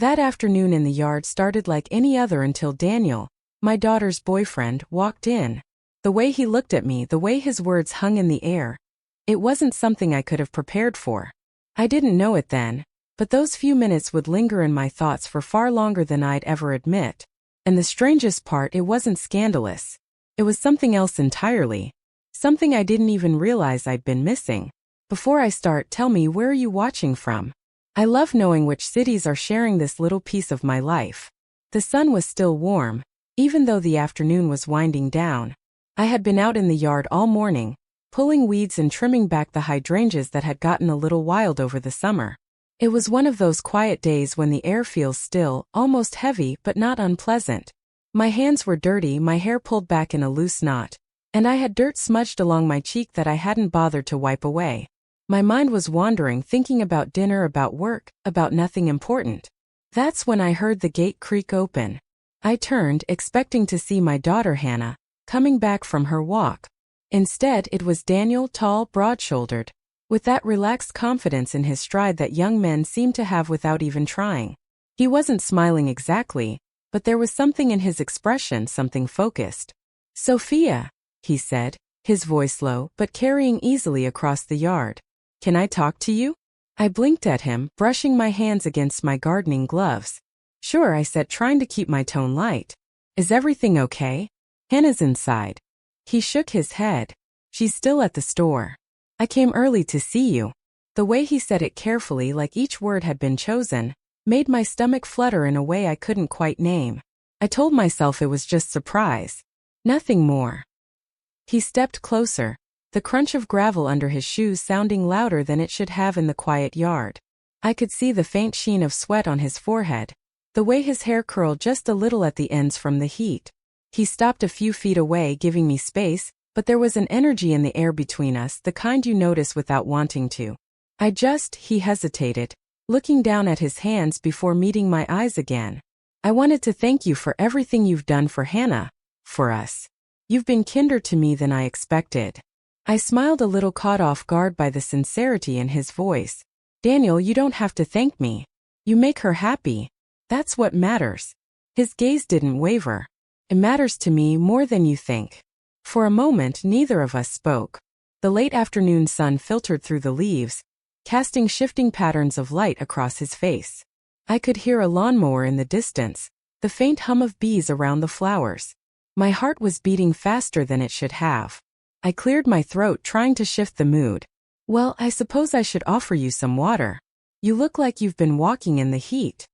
That afternoon in the yard started like any other until Daniel, my daughter's boyfriend, walked in. The way he looked at me, the way his words hung in the air, it wasn't something I could have prepared for. I didn't know it then, but those few minutes would linger in my thoughts for far longer than I'd ever admit. And the strangest part, it wasn't scandalous. It was something else entirely. Something I didn't even realize I'd been missing. Before I start, tell me, where are you watching from? I love knowing which cities are sharing this little piece of my life. The sun was still warm, even though the afternoon was winding down. I had been out in the yard all morning, pulling weeds and trimming back the hydrangeas that had gotten a little wild over the summer. It was one of those quiet days when the air feels still, almost heavy but not unpleasant. My hands were dirty, my hair pulled back in a loose knot, and I had dirt smudged along my cheek that I hadn't bothered to wipe away. My mind was wandering, thinking about dinner, about work, about nothing important. That's when I heard the gate creak open. I turned, expecting to see my daughter Hannah, coming back from her walk. Instead, it was Daniel, tall, broad-shouldered, with that relaxed confidence in his stride that young men seem to have without even trying. He wasn't smiling exactly, but there was something in his expression, something focused. "Sophia," he said, his voice low but carrying easily across the yard. "Can I talk to you?" I blinked at him, brushing my hands against my gardening gloves. "Sure," I said, trying to keep my tone light. "Is everything okay? Hannah's inside." He shook his head. "She's still at the store. I came early to see you." The way he said it carefully, like each word had been chosen, made my stomach flutter in a way I couldn't quite name. I told myself it was just surprise. Nothing more. He stepped closer, the crunch of gravel under his shoes sounding louder than it should have in the quiet yard. I could see the faint sheen of sweat on his forehead, the way his hair curled just a little at the ends from the heat. He stopped a few feet away, giving me space, but there was an energy in the air between us, the kind you notice without wanting to. He hesitated, looking down at his hands before meeting my eyes again. "I wanted to thank you for everything you've done for Hannah, for us. You've been kinder to me than I expected." I smiled, a little caught off guard by the sincerity in his voice. "Daniel, you don't have to thank me. You make her happy. That's what matters." His gaze didn't waver. "It matters to me more than you think." For a moment, neither of us spoke. The late afternoon sun filtered through the leaves, casting shifting patterns of light across his face. I could hear a lawnmower in the distance, the faint hum of bees around the flowers. My heart was beating faster than it should have. I cleared my throat, trying to shift the mood. "Well, I suppose I should offer you some water. You look like you've been walking in the heat."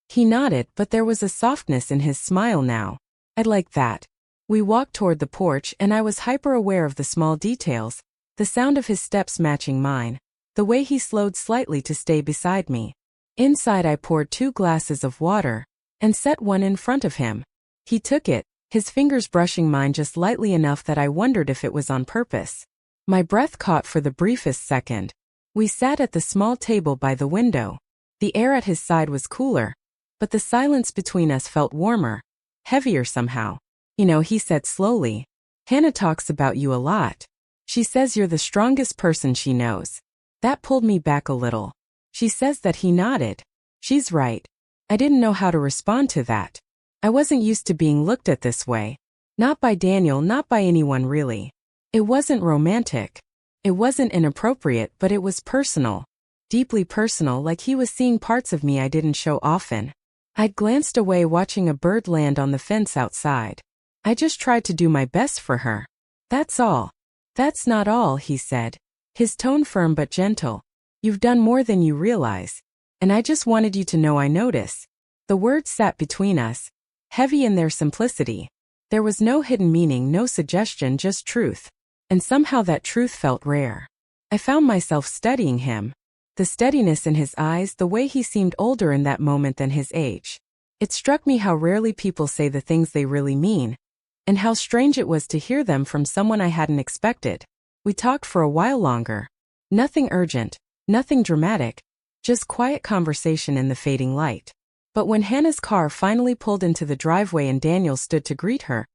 He nodded, but there was a softness in his smile now. "I'd like that." We walked toward the porch, and I was hyper-aware of the small details, the sound of his steps matching mine, the way he slowed slightly to stay beside me. Inside, I poured 2 glasses of water and set one in front of him. He took it, his fingers brushing mine just lightly enough that I wondered if it was on purpose. My breath caught for the briefest second. We sat at the small table by the window. The air at his side was cooler, but the silence between us felt warmer, heavier somehow. "You know," he said slowly, "Hannah talks about you a lot. She says you're the strongest person she knows." That pulled me back a little. "She says that." He nodded. "She's right." I didn't know how to respond to that. I wasn't used to being looked at this way. Not by Daniel, not by anyone really. It wasn't romantic. It wasn't inappropriate, but it was personal. Deeply personal, like he was seeing parts of me I didn't show often. I'd glanced away, watching a bird land on the fence outside. "I just tried to do my best for her. That's all." "That's not all," he said, his tone firm but gentle. "You've done more than you realize. And I just wanted you to know I notice." The words sat between us, heavy in their simplicity. There was no hidden meaning, no suggestion, just truth. And somehow that truth felt rare. I found myself studying him. The steadiness in his eyes, the way he seemed older in that moment than his age. It struck me how rarely people say the things they really mean, and how strange it was to hear them from someone I hadn't expected. We talked for a while longer. Nothing urgent, nothing dramatic, just quiet conversation in the fading light. But when Hannah's car finally pulled into the driveway and Daniel stood to greet her,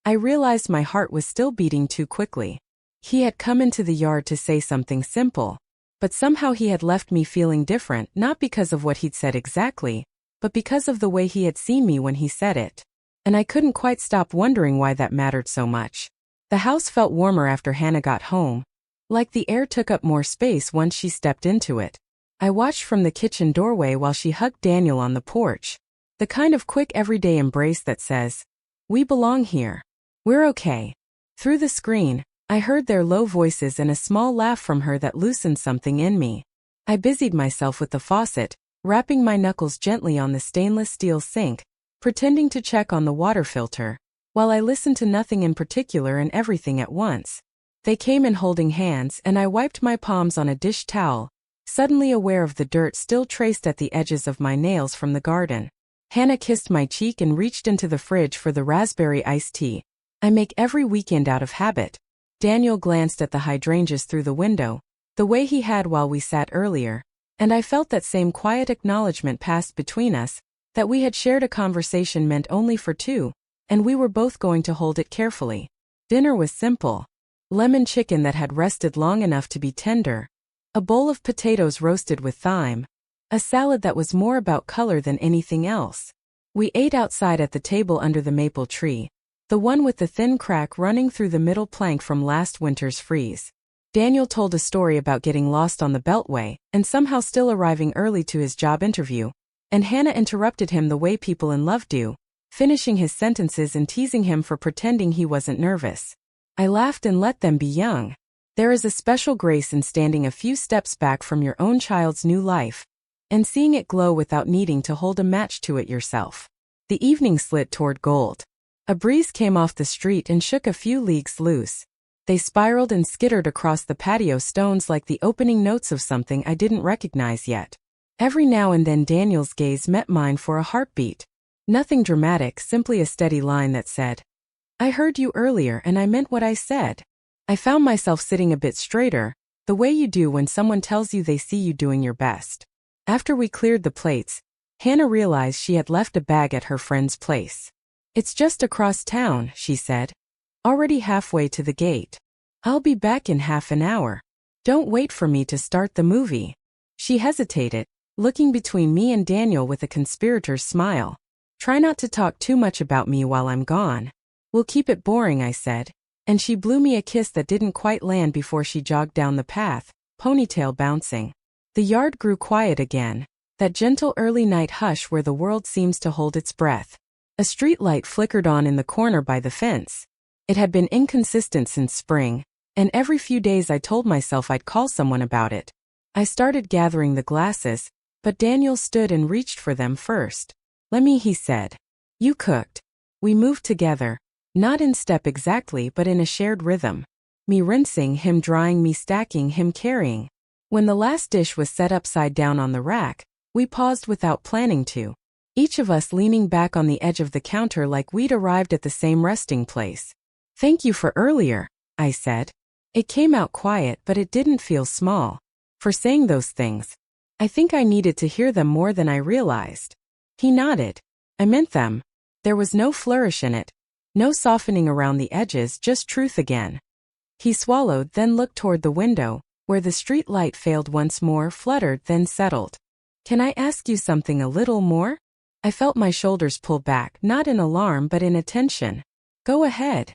I realized my heart was still beating too quickly. He had come into the yard to say something simple, but somehow he had left me feeling different, not because of what he'd said exactly, but because of the way he had seen me when he said it. And I couldn't quite stop wondering why that mattered so much. The house felt warmer after Hannah got home, like the air took up more space once she stepped into it. I watched from the kitchen doorway while she hugged Daniel on the porch. The kind of quick everyday embrace that says, "We belong here. We're okay." Through the screen, I heard their low voices and a small laugh from her that loosened something in me. I busied myself with the faucet, rapping my knuckles gently on the stainless steel sink, pretending to check on the water filter, while I listened to nothing in particular and everything at once. They came in holding hands and I wiped my palms on a dish towel, suddenly aware of the dirt still traced at the edges of my nails from the garden. Hannah kissed my cheek and reached into the fridge for the raspberry iced tea I make every weekend out of habit. Daniel glanced at the hydrangeas through the window, the way he had while we sat earlier, and I felt that same quiet acknowledgement passed between us, that we had shared a conversation meant only for two, and we were both going to hold it carefully. Dinner was simple. Lemon chicken that had rested long enough to be tender, a bowl of potatoes roasted with thyme, a salad that was more about color than anything else. We ate outside at the table under the maple tree, the one with the thin crack running through the middle plank from last winter's freeze. Daniel told a story about getting lost on the Beltway and somehow still arriving early to his job interview, and Hannah interrupted him the way people in love do, finishing his sentences and teasing him for pretending he wasn't nervous. I laughed and let them be young. There is a special grace in standing a few steps back from your own child's new life and seeing it glow without needing to hold a match to it yourself. The evening slid toward gold. A breeze came off the street and shook a few leagues loose. They spiraled and skittered across the patio stones like the opening notes of something I didn't recognize yet. Every now and then Daniel's gaze met mine for a heartbeat. Nothing dramatic, simply a steady line that said, "I heard you earlier and I meant what I said." I found myself sitting a bit straighter, the way you do when someone tells you they see you doing your best. After we cleared the plates, Hannah realized she had left a bag at her friend's place. "It's just across town," she said. "Already halfway to the gate. I'll be back in half an hour. Don't wait for me to start the movie." She hesitated, looking between me and Daniel with a conspirator's smile. "Try not to talk too much about me while I'm gone. We'll keep it boring," I said, and she blew me a kiss that didn't quite land before she jogged down the path, ponytail bouncing. The yard grew quiet again, that gentle early night hush where the world seems to hold its breath. A street light flickered on in the corner by the fence. It had been inconsistent since spring, and every few days I told myself I'd call someone about it. I started gathering the glasses, but Daniel stood and reached for them first. "Let me," he said. "You cooked." We moved together, not in step exactly but in a shared rhythm. Me rinsing, him drying, me stacking, him carrying. When the last dish was set upside down on the rack, we paused without planning to, each of us leaning back on the edge of the counter like we'd arrived at the same resting place. "Thank you for earlier," I said. It came out quiet, but it didn't feel small. For saying those things. I think I needed to hear them more than I realized. He nodded. "I meant them." There was no flourish in it. No softening around the edges, just truth again. He swallowed, then looked toward the window, where the street light failed once more, fluttered, then settled. "Can I ask you something a little more?" I felt my shoulders pull back, not in alarm but in attention. "Go ahead."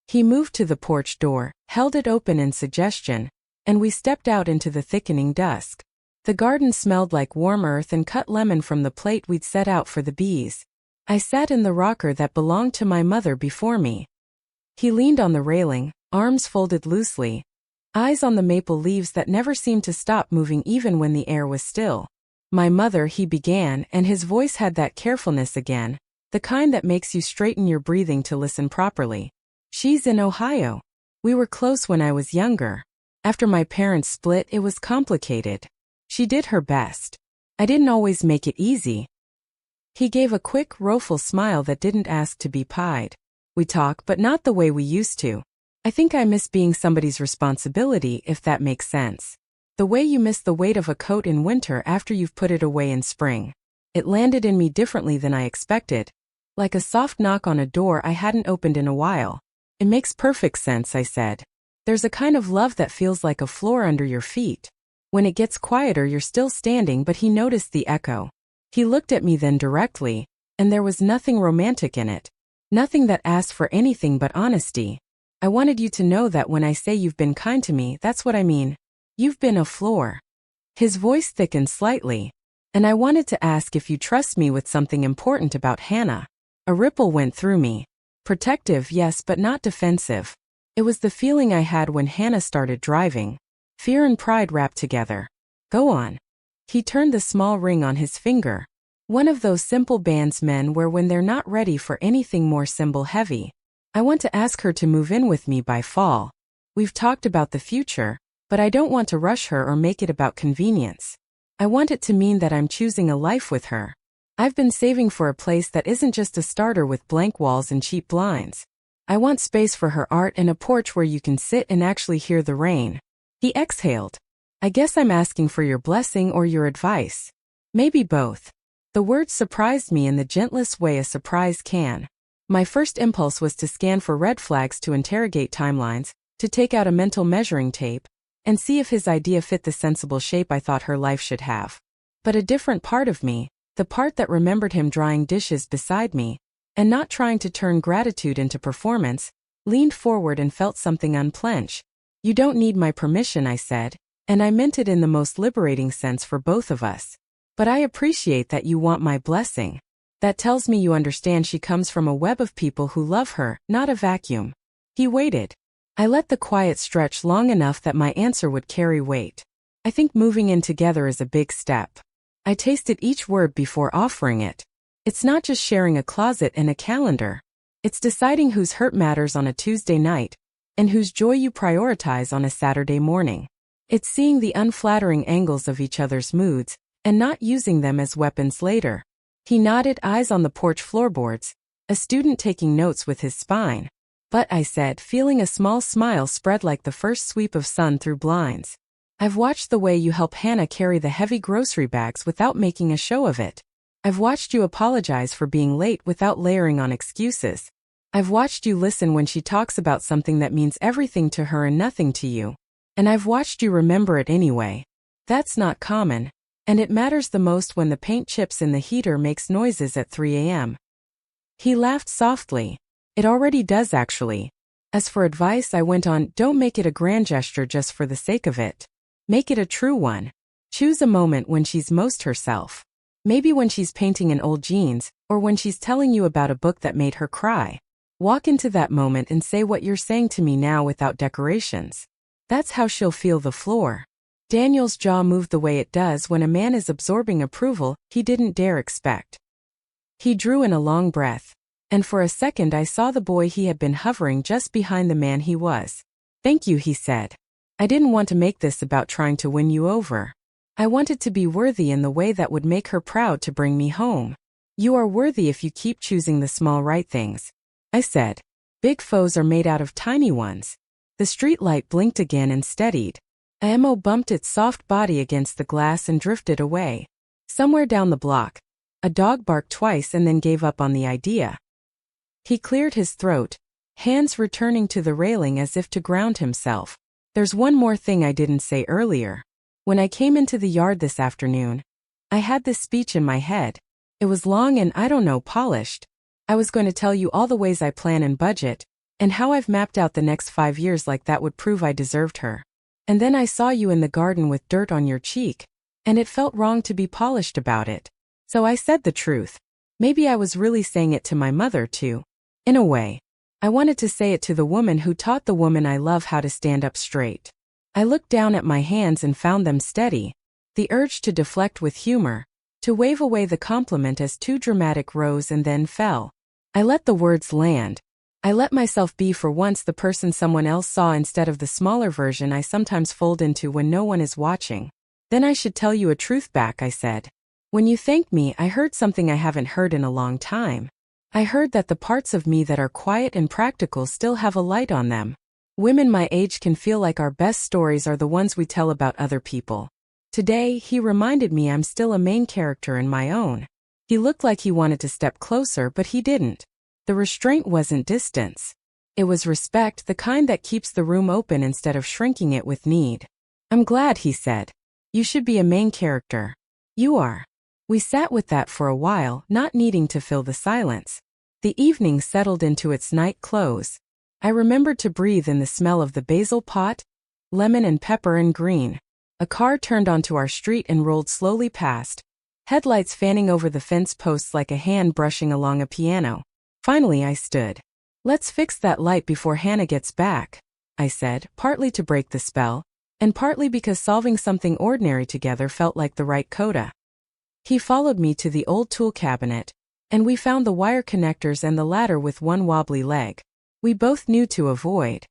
He moved to the porch door, held it open in suggestion, and we stepped out into the thickening dusk. The garden smelled like warm earth and cut lemon from the plate we'd set out for the bees. I sat in the rocker that belonged to my mother before me. He leaned on the railing, arms folded loosely, eyes on the maple leaves that never seemed to stop moving even when the air was still. "My mother," he began, and his voice had that carefulness again, the kind that makes you straighten your breathing to listen properly. "She's in Ohio. We were close when I was younger. After my parents split, it was complicated. She did her best. I didn't always make it easy." He gave a quick, rueful smile that didn't ask to be pied. "We talk, but not the way we used to. I think I miss being somebody's responsibility, if that makes sense. The way you miss the weight of a coat in winter after you've put it away in spring." It landed in me differently than I expected, like a soft knock on a door I hadn't opened in a while. "It makes perfect sense," I said. "There's a kind of love that feels like a floor under your feet. When it gets quieter, you're still standing," but he noticed the echo. He looked at me then directly, and there was nothing romantic in it. Nothing that asked for anything but honesty. I wanted you to know that when I say you've been kind to me, that's what I mean. You've been a floor. His voice thickened slightly. And I wanted to ask if you trust me with something important about Hannah. A ripple went through me. Protective, yes, but not defensive. It was the feeling I had when Hannah started driving. Fear and pride wrapped together. Go on. He turned the small ring on his finger. One of those simple bands men wear when they're not ready for anything more symbol heavy. I want to ask her to move in with me by fall. We've talked about the future, but I don't want to rush her or make it about convenience. I want it to mean that I'm choosing a life with her. I've been saving for a place that isn't just a starter with blank walls and cheap blinds. I want space for her art and a porch where you can sit and actually hear the rain. He exhaled. I guess I'm asking for your blessing or your advice. Maybe both. The words surprised me in the gentlest way a surprise can. My first impulse was to scan for red flags, to interrogate timelines, to take out a mental measuring tape, and see if his idea fit the sensible shape I thought her life should have. But a different part of me, the part that remembered him drying dishes beside me, and not trying to turn gratitude into performance, leaned forward and felt something unclench. You don't need my permission, I said, and I meant it in the most liberating sense for both of us. But I appreciate that you want my blessing. That tells me you understand she comes from a web of people who love her, not a vacuum. He waited. I let the quiet stretch long enough that my answer would carry weight. I think moving in together is a big step. I tasted each word before offering it. It's not just sharing a closet and a calendar. It's deciding whose hurt matters on a Tuesday night, and whose joy you prioritize on a Saturday morning. It's seeing the unflattering angles of each other's moods, and not using them as weapons later. He nodded, eyes on the porch floorboards, a student taking notes with his spine. But, I said, feeling a small smile spread like the first sweep of sun through blinds. I've watched the way you help Hannah carry the heavy grocery bags without making a show of it. I've watched you apologize for being late without layering on excuses. I've watched you listen when she talks about something that means everything to her and nothing to you. And I've watched you remember it anyway. That's not common. And it matters the most when the paint chips in the heater makes noises at 3 a.m. He laughed softly. It already does, actually. As for advice, I went on, don't make it a grand gesture just for the sake of it. Make it a true one. Choose a moment when she's most herself. Maybe when she's painting in old jeans, or when she's telling you about a book that made her cry. Walk into that moment and say what you're saying to me now without decorations. That's how she'll feel the floor. Daniel's jaw moved the way it does when a man is absorbing approval he didn't dare expect. He drew in a long breath. And for a second I saw the boy he had been hovering just behind the man he was. Thank you, he said. I didn't want to make this about trying to win you over. I wanted to be worthy in the way that would make her proud to bring me home. You are worthy if you keep choosing the small right things. I said. Big foes are made out of tiny ones. The street light blinked again and steadied. Amo bumped its soft body against the glass and drifted away. Somewhere down the block, a dog barked twice and then gave up on the idea. He cleared his throat, hands returning to the railing as if to ground himself. There's one more thing I didn't say earlier. When I came into the yard this afternoon, I had this speech in my head. It was long and, I don't know, polished. I was going to tell you all the ways I plan and budget, and how I've mapped out the next 5 years like that would prove I deserved her. And then I saw you in the garden with dirt on your cheek, and it felt wrong to be polished about it. So I said the truth. Maybe I was really saying it to my mother too. In a way. I wanted to say it to the woman who taught the woman I love how to stand up straight. I looked down at my hands and found them steady. The urge to deflect with humor, to wave away the compliment as too dramatic, rose and then fell. I let the words land. I let myself be for once the person someone else saw instead of the smaller version I sometimes fold into when no one is watching. Then I should tell you a truth back, I said. When you thanked me, I heard something I haven't heard in a long time. I heard that the parts of me that are quiet and practical still have a light on them. Women my age can feel like our best stories are the ones we tell about other people. Today, he reminded me I'm still a main character in my own. He looked like he wanted to step closer, but he didn't. The restraint wasn't distance. It was respect, the kind that keeps the room open instead of shrinking it with need. I'm glad, he said. You should be a main character. You are. We sat with that for a while, not needing to fill the silence. The evening settled into its night close. I remembered to breathe in the smell of the basil pot, lemon and pepper and green. A car turned onto our street and rolled slowly past, headlights fanning over the fence posts like a hand brushing along a piano. Finally I stood. "Let's fix that light before Hannah gets back," I said, partly to break the spell, and partly because solving something ordinary together felt like the right coda. He followed me to the old tool cabinet, and we found the wire connectors and the ladder with one wobbly leg. We both knew to avoid.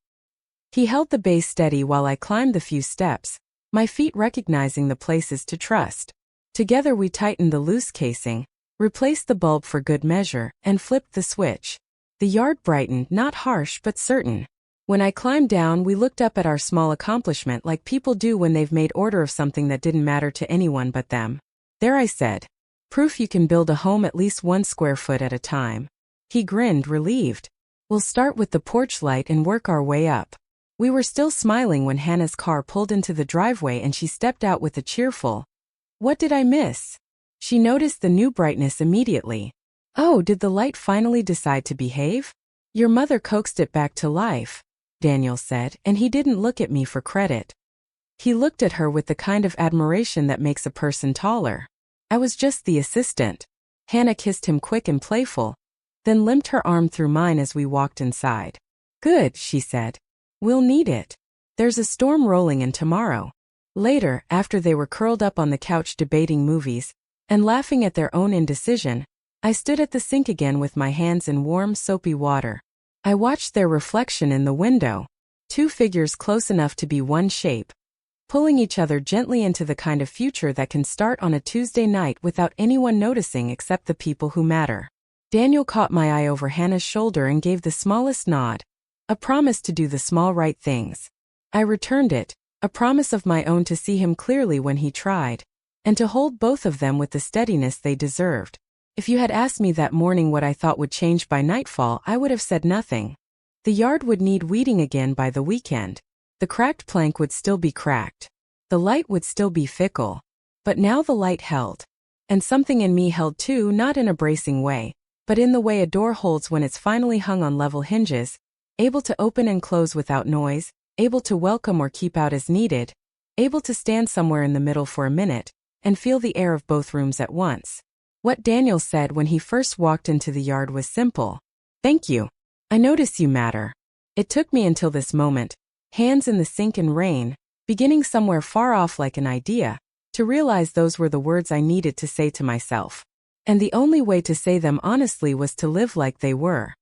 He held the base steady while I climbed the few steps, my feet recognizing the places to trust. Together we tightened the loose casing, replaced the bulb for good measure, and flipped the switch. The yard brightened, not harsh but certain. When I climbed down, we looked up at our small accomplishment like people do when they've made order of something that didn't matter to anyone but them. "There," I said. "Proof you can build a home at least 1 square foot at a time." He grinned, relieved. "We'll start with the porch light and work our way up." We were still smiling when Hannah's car pulled into the driveway and she stepped out with a cheerful, "What did I miss?" She noticed the new brightness immediately. "Oh, did the light finally decide to behave?" "Your mother coaxed it back to life," Daniel said, and he didn't look at me for credit. He looked at her with the kind of admiration that makes a person taller. I was just the assistant. Hannah kissed him quick and playful, then limped her arm through mine as we walked inside. "Good," she said. "We'll need it. There's a storm rolling in tomorrow." Later, after they were curled up on the couch debating movies and laughing at their own indecision, I stood at the sink again with my hands in warm, soapy water. I watched their reflection in the window, 2 figures close enough to be one shape, pulling each other gently into the kind of future that can start on a Tuesday night without anyone noticing except the people who matter. Daniel caught my eye over Hannah's shoulder and gave the smallest nod, a promise to do the small right things. I returned it, a promise of my own to see him clearly when he tried, and to hold both of them with the steadiness they deserved. If you had asked me that morning what I thought would change by nightfall, I would have said nothing. The yard would need weeding again by the weekend. The cracked plank would still be cracked. The light would still be fickle. But now the light held. And something in me held too, not in a bracing way, but in the way a door holds when it's finally hung on level hinges, able to open and close without noise, able to welcome or keep out as needed, able to stand somewhere in the middle for a minute, and feel the air of both rooms at once. What Daniel said when he first walked into the yard was simple. "Thank you. I notice you matter." It took me until this moment, hands in the sink and rain, beginning somewhere far off like an idea, to realize those were the words I needed to say to myself. And the only way to say them honestly was to live like they were.